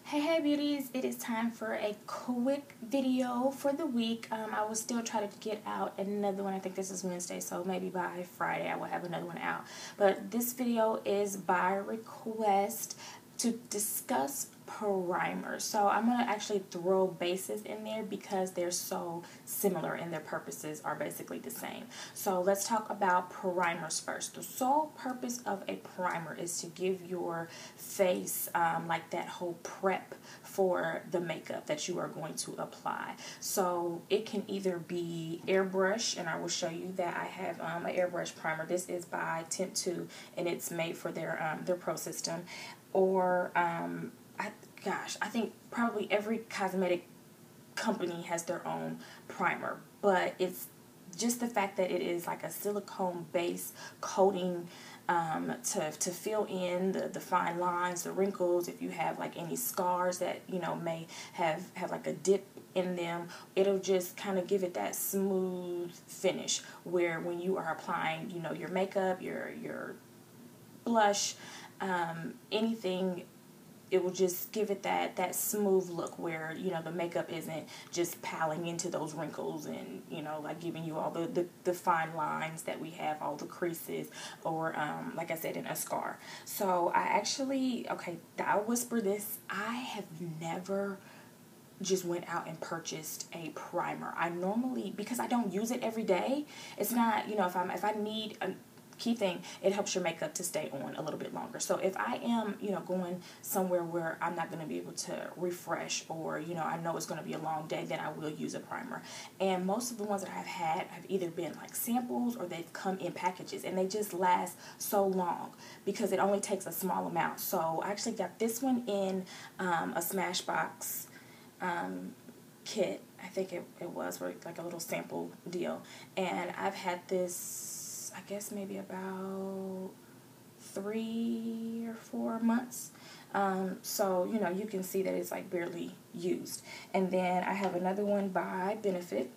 Hey beauties, it is time for a quick video for the week. I will still try to get out another one. I think this is Wednesday, so maybe by Friday I will have another one out. But this video is by request to discuss primers. So I'm going to actually throw bases in there because they're so similar and their purposes are basically the same. So let's talk about primers first. The sole purpose of a primer is to give your face like that whole prep for the makeup that you are going to apply. So it can either be airbrush, and I will show you that I have an airbrush primer. This is by Tint 2 and it's made for their Pro System. Or I think probably every cosmetic company has their own primer, but it's just the fact that it is like a silicone base coating to fill in the fine lines, the wrinkles. If you have like any scars that may have like a dip in them, it'll just kind of give it that smooth finish where when you are applying your makeup, your blush, anything, it will just give it that smooth look where the makeup isn't just piling into those wrinkles and like giving you all the fine lines that we have, all the creases, or like I said, in a scar. So I'll whisper this, I have never just went out and purchased a primer. I normally, because I don't use it every day, it's not, if I need a key thing, it helps your makeup to stay on a little bit longer. So if I am, going somewhere where I'm not going to be able to refresh, or, I know it's going to be a long day, then I will use a primer. And most of the ones that I've had have either been like samples or they've come in packages, and they just last so long because it only takes a small amount. So I actually got this one in a Smashbox kit. I think it was like a little sample deal. And I've had this, I guess maybe about 3 or 4 months. So, you can see that it's like barely used. And then I have another one by Benefit.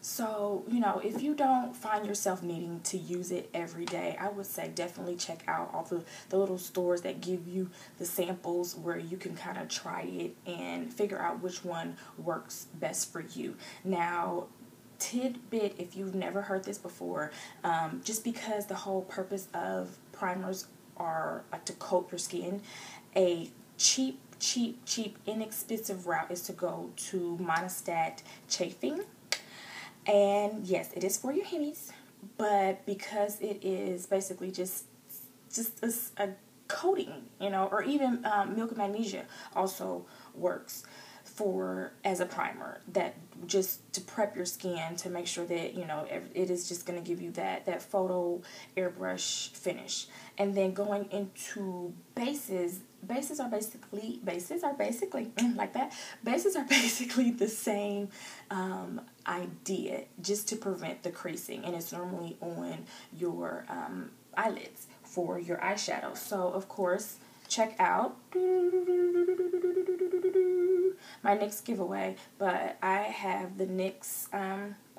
So, if you don't find yourself needing to use it every day, I would say definitely check out all the little stores that give you the samples where you can kind of try it and figure out which one works best for you. Now, tidbit, if you've never heard this before, just because the whole purpose of primers are like to coat your skin, a cheap, inexpensive route is to go to Monistat chafing. And yes, it is for your hennies, but because it is basically just a coating, or even Milk of Magnesia also works as a primer, that just to prep your skin to make sure that it is just going to give you that photo airbrush finish. And then going into bases are basically like that. Bases are basically the same idea, just to prevent the creasing, and it's normally on your eyelids for your eyeshadow. So of course, check out my NYX giveaway, but I have the NYX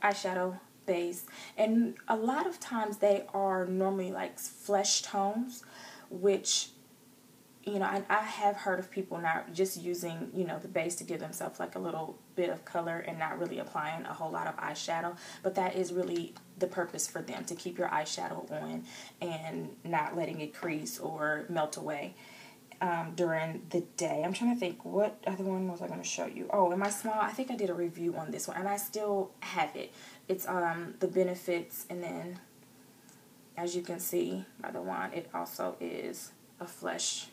eyeshadow base, and a lot of times they are normally like flesh tones, which I have heard of people not just using the base to give themselves like a little bit of color and not really applying a whole lot of eyeshadow, but that is really the purpose for them, to keep your eyeshadow on and not letting it crease or melt away during the day. I'm trying to think, what other one was I going to show you? Oh, in my small, I think I did a review on this one, and I still have it. It's the Benefits, and then as you can see by the wand, it also is a flesh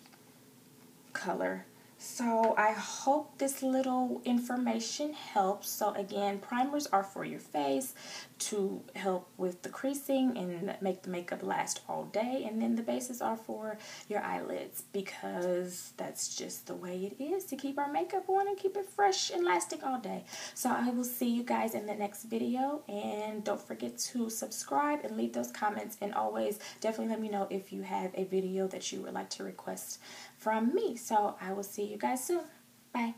color. So I hope this little information helps. So again, primers are for your face to help with the creasing and make the makeup last all day, and then the bases are for your eyelids because that's just the way it is, to keep our makeup on and keep it fresh and lasting all day. So I will see you guys in the next video, and don't forget to subscribe and leave those comments, and always definitely let me know if you have a video that you would like to request from me. So I will see you guys soon. Bye.